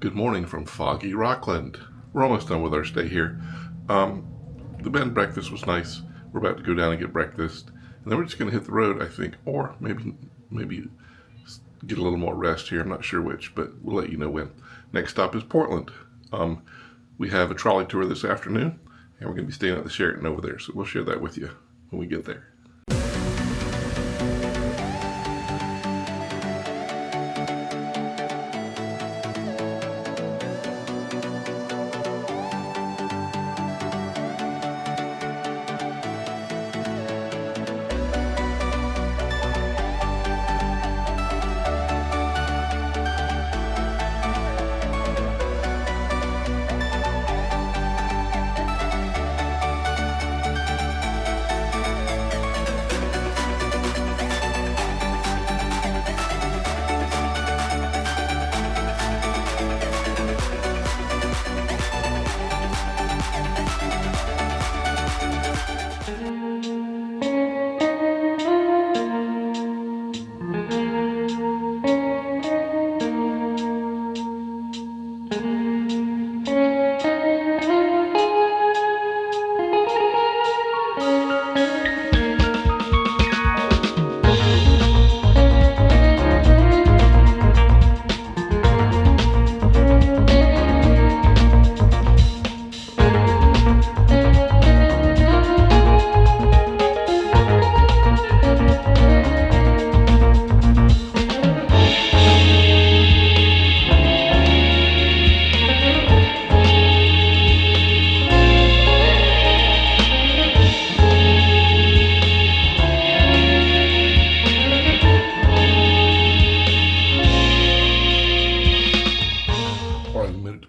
Good morning from foggy Rockland. We're almost done with our stay here. The bed and breakfast was nice. We're about to go down and get breakfast, and then we're just going to hit the road, I think, or maybe get a little more rest here. I'm not sure which, but we'll let you know when. Next stop is Portland. We have a trolley tour this afternoon, and we're going to be staying at the Sheraton over there, so we'll share that with you when we get there.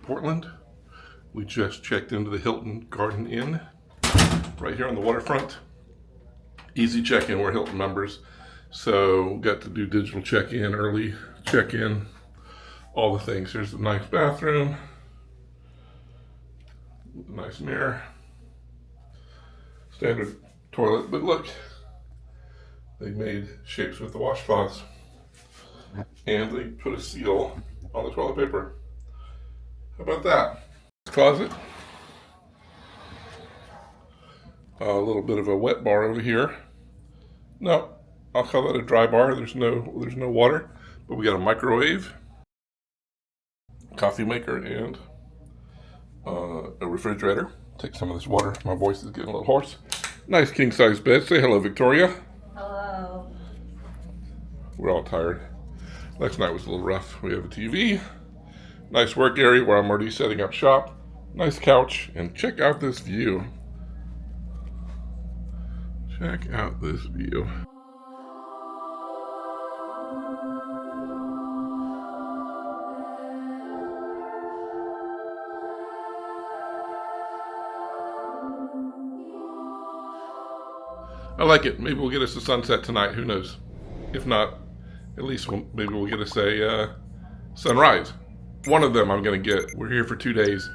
Portland. We just checked into the Hilton Garden Inn right here on the waterfront. Easy check-in, we're Hilton members, so got to do digital check-in, early check-in, all the things. There's a nice bathroom, nice mirror, standard toilet, but look, they made shapes with the washcloths, and they put a seal on the toilet paper. How about that? Closet. A little bit of a wet bar over here. No, I'll call that a dry bar. There's no water, but we got a microwave, coffee maker, and a refrigerator. Take some of this water. My voice is getting a little hoarse. Nice king size bed. Say hello, Victoria. Hello. We're all tired. Last night was a little rough. We have a TV. Nice work area where I'm already setting up shop. Nice couch, and check out this view. Check out this view. I like it. Maybe we'll get us a sunset tonight. Who knows? If not, at least maybe we'll get us a sunrise. One of them I'm going to get. We're here for 2 days.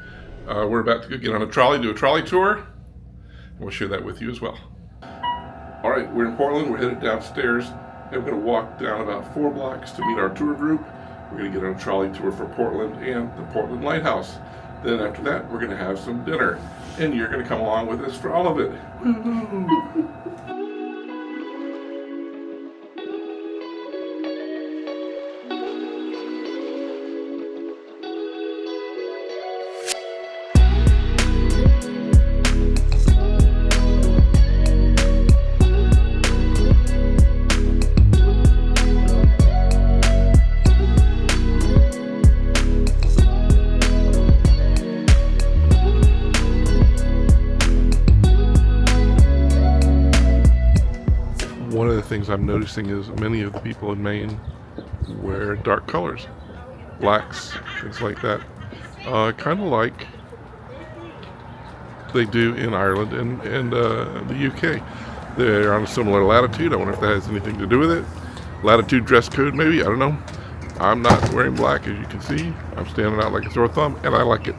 We're about to go get on a trolley, do a trolley tour, and we'll share that with you as well. All right, we're in Portland. We're headed downstairs, and we're going to walk down about 4 blocks to meet our tour group. We're going to get on a trolley tour for Portland and the Portland Lighthouse. Then after that, we're going to have some dinner, and you're going to come along with us for all of it. Woo-hoo. One of the things I'm noticing is many of the people in Maine wear dark colors, blacks, things like that, kind of like they do in Ireland and the UK. They're on a similar latitude. I wonder if that has anything to do with it. Latitude dress code, maybe, I don't know. I'm not wearing black, as you can see. I'm standing out like a sore thumb, and I like it.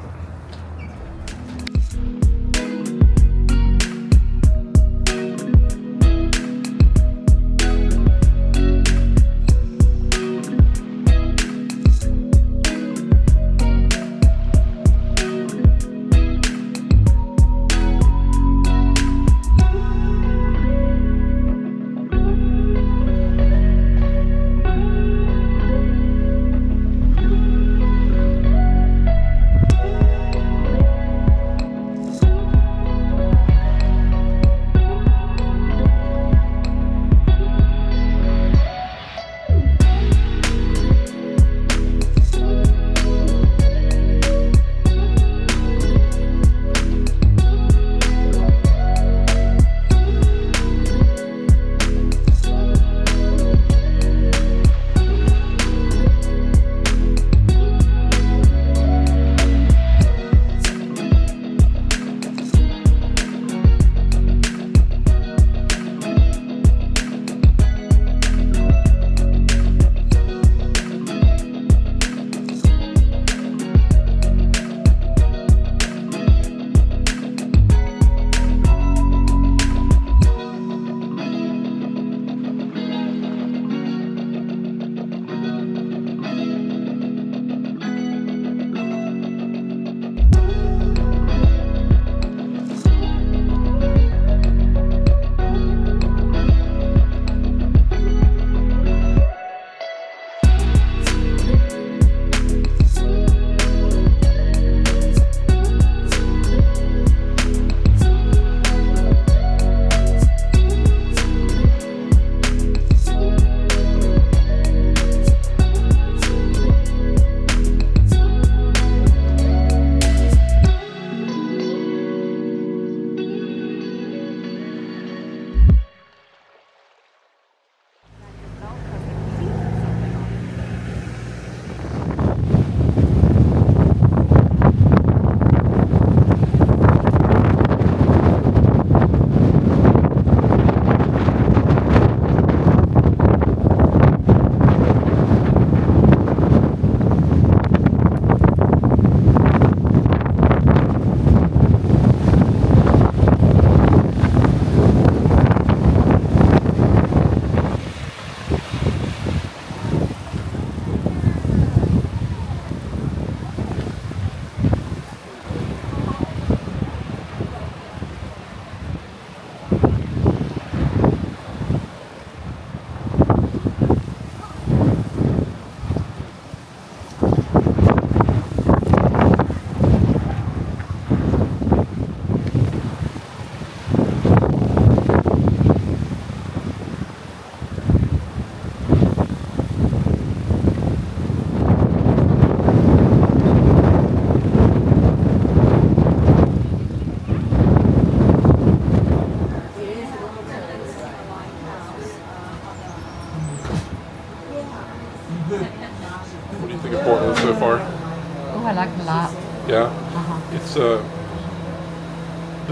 What do you think of Portland so far? Oh, I like it a lot. Yeah? Uh-huh. It's the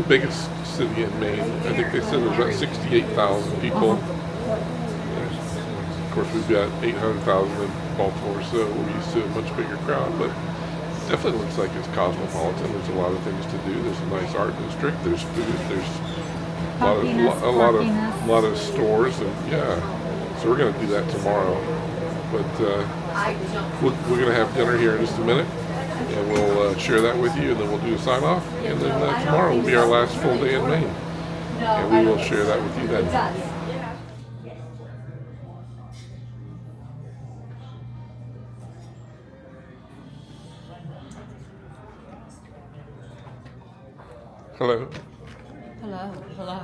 biggest city in Maine. I think they said there's about 68,000 people. Of course, we've got 800,000 in Baltimore, so we're used to a much bigger crowd, but it definitely looks like it's cosmopolitan. There's a lot of things to do. There's a nice art district. There's food. There's a lot of stores, and yeah. So we're going to do that tomorrow. But we're going to have dinner here in just a minute, and we'll share that with you, and then we'll do a sign off, and then tomorrow will be our last full day in Maine, and we will share that with you then. Hello. Hello, hello.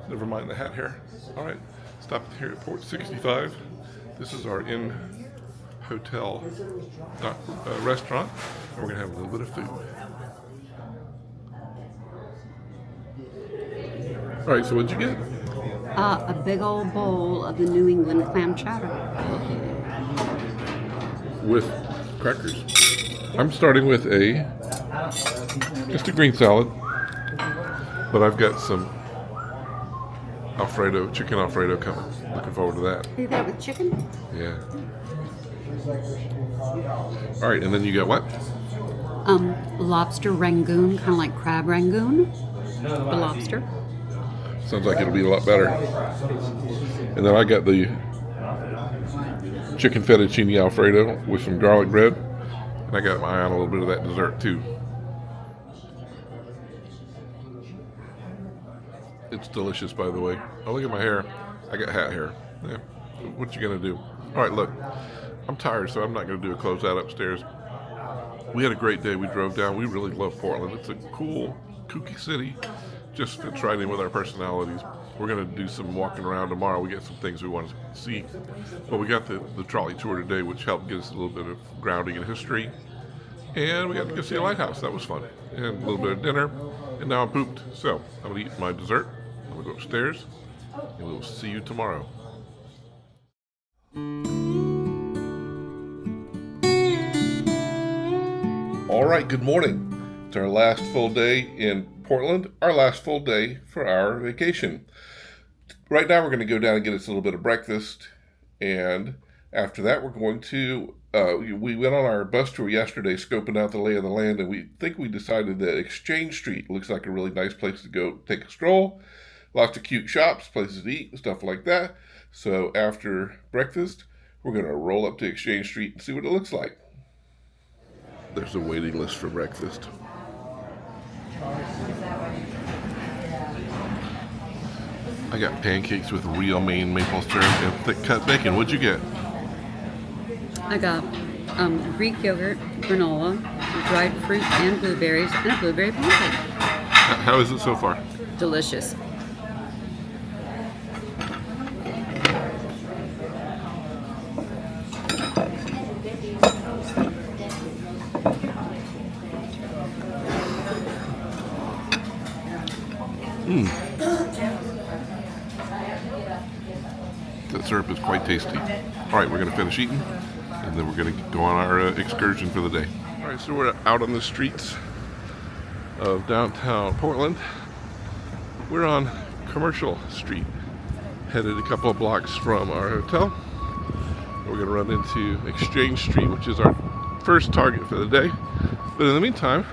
Never mind the hat here. All right, stop here at Port 65. This is our in-hotel restaurant, and we're gonna have a little bit of food. All right, so what'd you get? A big old bowl of the New England clam chowder. With crackers. I'm starting with just a green salad, but I've got some chicken Alfredo coming. Looking forward to that. You got it with chicken? Yeah. All right, and then you got what? Lobster rangoon, kind of like crab rangoon. The lobster. Sounds like it'll be a lot better. And then I got the chicken fettuccine Alfredo with some garlic bread. And I got my eye on a little bit of that dessert too. It's delicious, by the way. Oh, look at my hair. I got hat hair. Yeah. What you gonna do? All right, look. I'm tired, so I'm not gonna do a closeout upstairs. We had a great day. We drove down. We really love Portland. It's a cool, kooky city. Just fits right in with our personalities. We're gonna do some walking around tomorrow. We got some things we want to see. But we got the trolley tour today, which helped get us a little bit of grounding in history. And we got to go see a lighthouse. That was fun. And a little bit of dinner. And now I'm pooped. So I'm gonna eat my dessert. I'm gonna go upstairs. And we'll see you tomorrow. All right, good morning. It's our last full day in Portland, our last full day for our vacation. Right now we're going to go down and get us a little bit of breakfast, and after that we're going to, we went on our bus tour yesterday scoping out the lay of the land, and we decided that Exchange Street looks like a really nice place to go take a stroll. Lots of cute shops, places to eat, and stuff like that. So after breakfast, we're going to roll up to Exchange Street and see what it looks like. There's a waiting list for breakfast. I got pancakes with real Maine maple syrup and thick cut bacon. What'd you get? I got Greek yogurt, granola, dried fruit and blueberries, and a blueberry pancake. How is it so far? Delicious. That syrup is quite tasty. All right, we're going to finish eating, and then we're going to go on our excursion for the day. All right, so we're out on the streets of downtown Portland. We're on Commercial Street, headed a couple of blocks from our hotel. We're going to run into Exchange Street, which is our first target for the day. But in the meantime,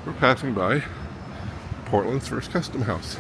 we're passing by Portland's first custom house.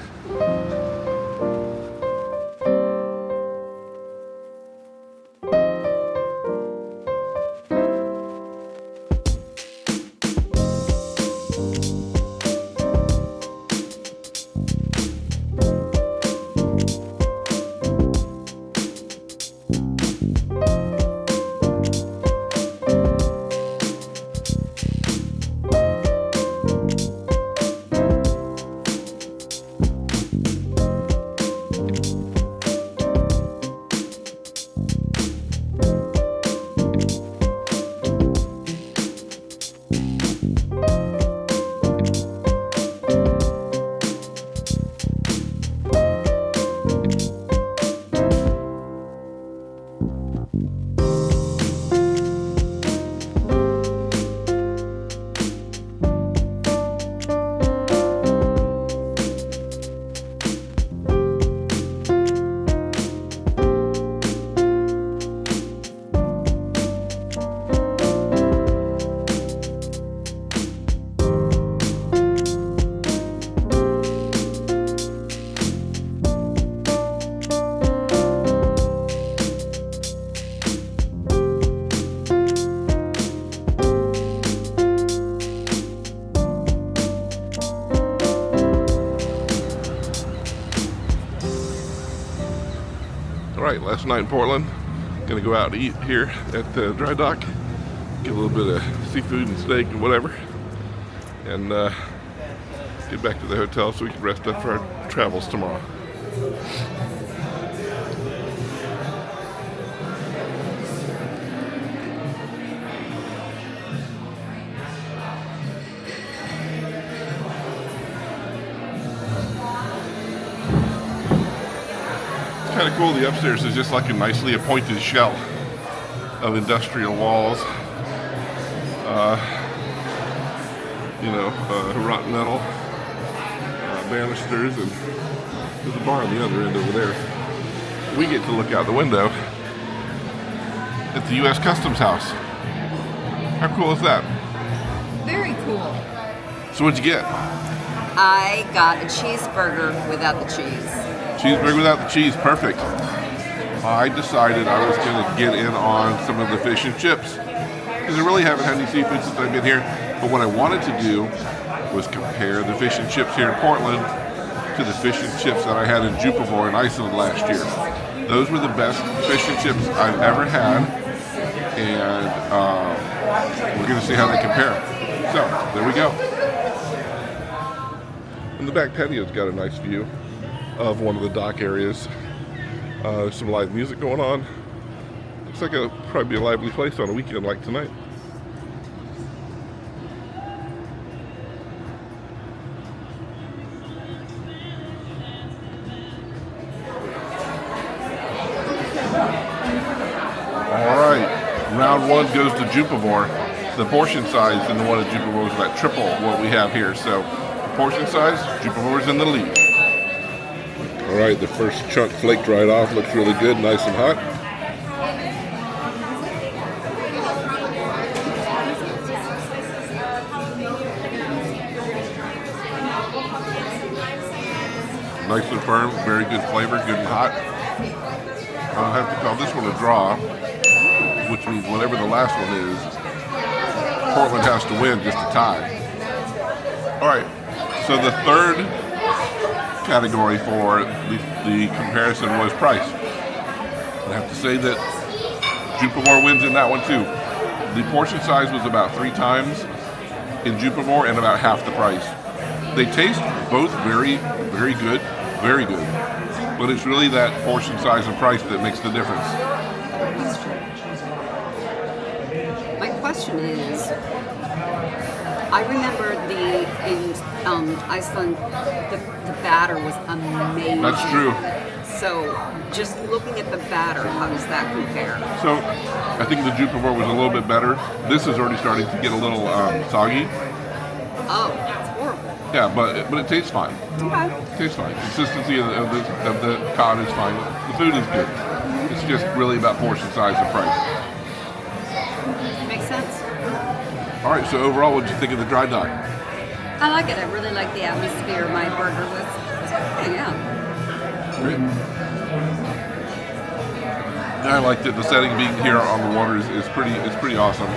All right, last night in Portland. Gonna go out and eat here at the dry dock. Get a little bit of seafood and steak and whatever. And get back to the hotel so we can rest up for our travels tomorrow. Kind of cool. The upstairs is just like a nicely appointed shell of industrial walls. Rotten metal banisters, and there's a bar on the other end over there. We get to look out the window at the U.S. Customs House. How cool is that? Very cool. So what'd you get? I got a cheeseburger without the cheese. Cheeseburger without the cheese, perfect. I decided I was going to get in on some of the fish and chips because I really haven't had any seafood since I've been here. But what I wanted to do was compare the fish and chips here in Portland to the fish and chips that I had in Jupiter in Iceland last year. Those were the best fish and chips I've ever had, and we're going to see how they compare. So there we go. And the back patio's got a nice view of one of the dock areas. There's some live music going on. Looks like it'll probably be a lively place on a weekend like tonight. Alright, round one goes to Jupiter. The portion size in the one at Jupiter is about triple what we have here. So, portion size, Jupiter's in the lead. Alright, the first chunk flaked right off. Looks really good, nice and hot. Nice and firm, very good flavor, good and hot. I'll have to call this one a draw, which means whatever the last one is, Portland has to win just to tie. Alright, so the third category for the comparison was price. I have to say that Jupiter wins in that one too. The portion size was about 3 times in Jupiter and about half the price. They taste both very, very good, very good. But it's really that portion size and price that makes the difference. My question is, I remember in Iceland, the batter was amazing. That's true. So, just looking at the batter, how does that compare? So, I think the Jupiter was a little bit better. This is already starting to get a little soggy. Oh, that's horrible. Yeah, but it tastes fine. Okay. It tastes fine. Consistency of the cod is fine. The food is good. It's just really about portion size and price. Makes sense. All right, so overall, what did you think of the dry dock? I like it. I really like the atmosphere. My burger was okay, yeah. Great. I liked it. The setting being here on the water is pretty awesome.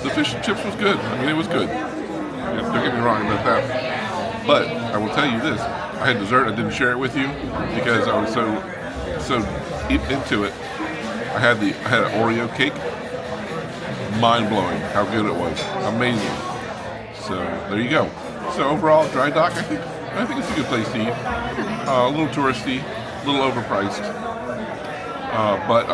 The fish and chips was good. I mean, it was good. Don't get me wrong about that. But I will tell you this: I had dessert. I didn't share it with you because I was so deep into it. I had an Oreo cake. Mind blowing how good it was. Amazing. So there you go. So overall, dry dock. I think it's a good place to eat. A little touristy, a little overpriced. But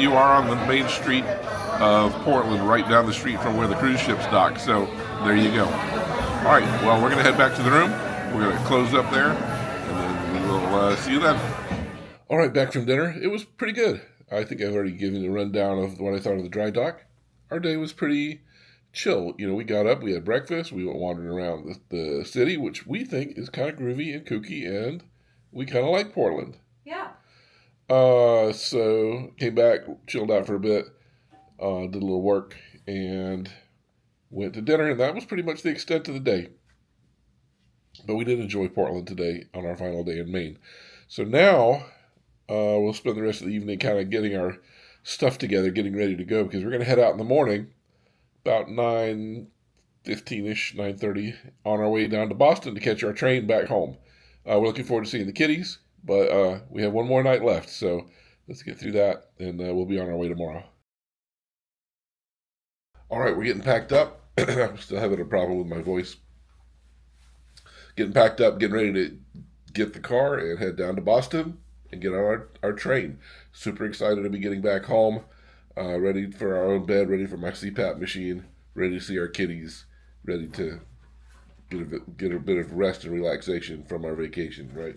you are on the main street of Portland, right down the street from where the cruise ships dock. So there you go. All right. Well, we're gonna head back to the room. We're gonna close up there, and then we will see you then. All right, back from dinner. It was pretty good. I think I've already given you a rundown of what I thought of the dry dock. Our day was pretty chill. We got up, we had breakfast, we went wandering around the city, which we think is kind of groovy and kooky, and we kind of like Portland. Yeah. So came back, chilled out for a bit, did a little work, and went to dinner, and that was pretty much the extent of the day. But we did enjoy Portland today on our final day in Maine. So now we'll spend the rest of the evening kind of getting our stuff together, getting ready to go, because we're going to head out in the morning, about 9:15-ish, 9:30, on our way down to Boston to catch our train back home. We're looking forward to seeing the kitties, but we have one more night left, so let's get through that, and we'll be on our way tomorrow. All right, we're getting packed up. I'm still having a problem with my voice. Getting packed up, getting ready to get the car and head down to Boston and get on our train. Super excited to be getting back home, ready for our own bed, ready for my CPAP machine, ready to see our kitties, ready to get a bit of rest and relaxation from our vacation, right?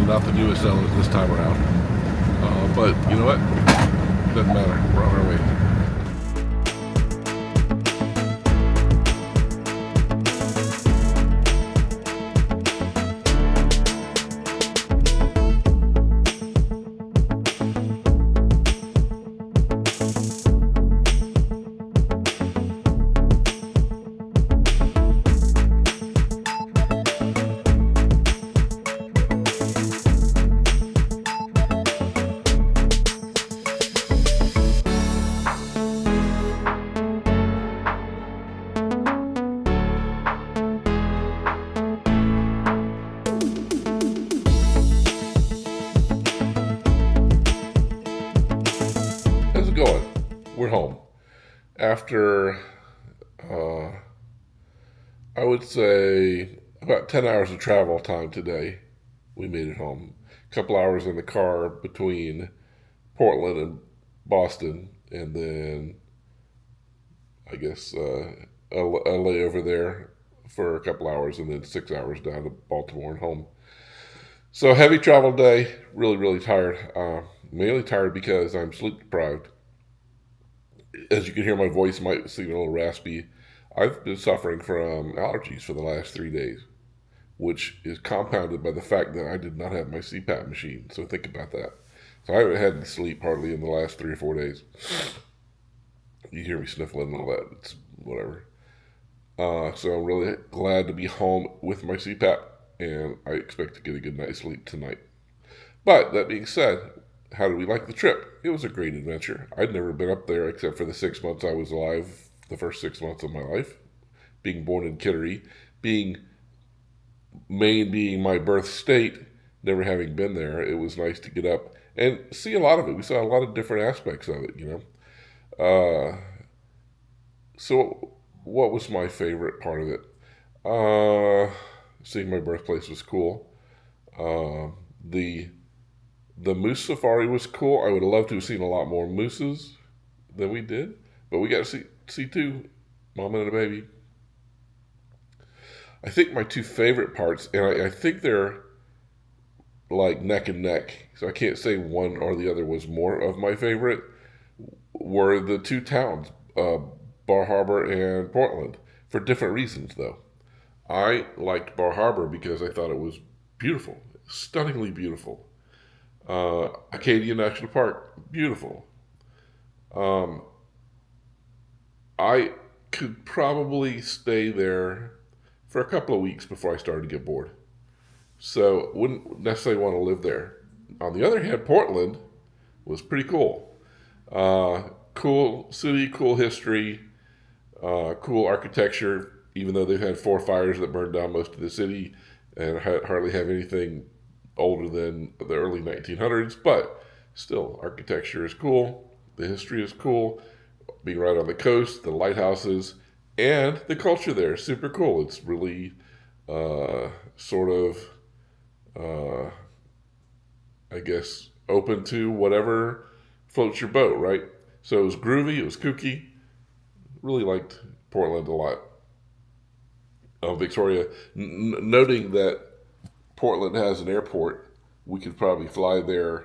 Not the newest sellers this time around. But you know what? Doesn't matter. We're on our way. How's it going? We're home. After, I would say, about 10 hours of travel time today, we made it home. A couple hours in the car between Portland and Boston, and then I guess a layover there for a couple hours, and then 6 hours down to Baltimore and home. So heavy travel day, really, really tired. Mainly tired because I'm sleep deprived. As you can hear, my voice might seem a little raspy. I've been suffering from allergies for the last 3 days, which is compounded by the fact that I did not have my CPAP machine. So think about that. So I haven't had any sleep hardly in the last 3 or 4 days. You hear me sniffling and all that. It's whatever. So I'm really glad to be home with my CPAP, and I expect to get a good night's sleep tonight. But that being said, how did we like the trip? It was a great adventure. I'd never been up there except for the 6 months I was alive, the first 6 months of my life. Being born in Kittery, Maine being my birth state, never having been there, it was nice to get up and see a lot of it. We saw a lot of different aspects of it, you know. So what was my favorite part of it? Seeing my birthplace was cool. The moose safari was cool. I would have loved to have seen a lot more mooses than we did, but we got to see two, mama and a baby. I think my two favorite parts, and I think they're like neck and neck, so I can't say one or the other was more of my favorite, were the two towns, Bar Harbor and Portland, for different reasons though. I liked Bar Harbor because I thought it was beautiful, stunningly beautiful. Acadia National Park, beautiful. I could probably stay there for a couple of weeks before I started to get bored. So wouldn't necessarily want to live there. On the other hand, Portland was pretty cool. Cool city, cool history, cool architecture, even though they've had 4 fires that burned down most of the city and hardly have anything older than the early 1900s, but still, architecture is cool, the history is cool, being right on the coast, the lighthouses, and the culture there is super cool. It's really sort of, I guess, open to whatever floats your boat, right? So it was groovy, it was kooky. Really liked Portland a lot. Victoria, noting that Portland has an airport, we could probably fly there.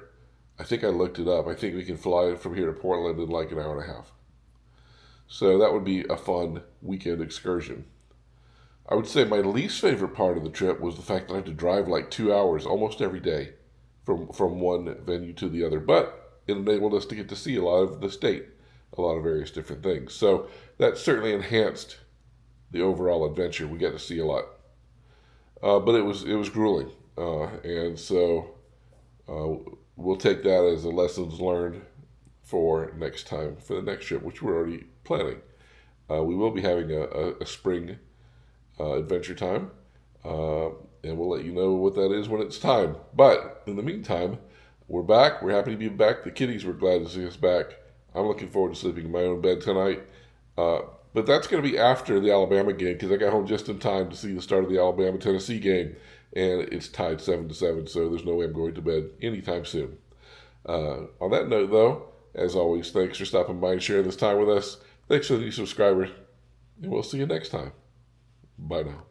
I think I looked it up. I think we can fly from here to Portland in like an hour and a half. So that would be a fun weekend excursion. I would say my least favorite part of the trip was the fact that I had to drive like 2 hours almost every day from one venue to the other. But it enabled us to get to see a lot of the state, a lot of various different things. So that certainly enhanced the overall adventure. We got to see a lot. But it was grueling. And so we'll take that as a lessons learned for next time, for the next trip, which we're already planning. We will be having a spring adventure time, and we'll let you know what that is when it's time. But in the meantime, we're back. We're happy to be back. The kiddies were glad to see us back. I'm looking forward to sleeping in my own bed tonight. But that's going to be after the Alabama game, because I got home just in time to see the start of the Alabama-Tennessee game, and it's tied 7-7, so there's no way I'm going to bed anytime soon. On that note, though, as always, thanks for stopping by and sharing this time with us. Thanks for the new subscribers, and we'll see you next time. Bye now.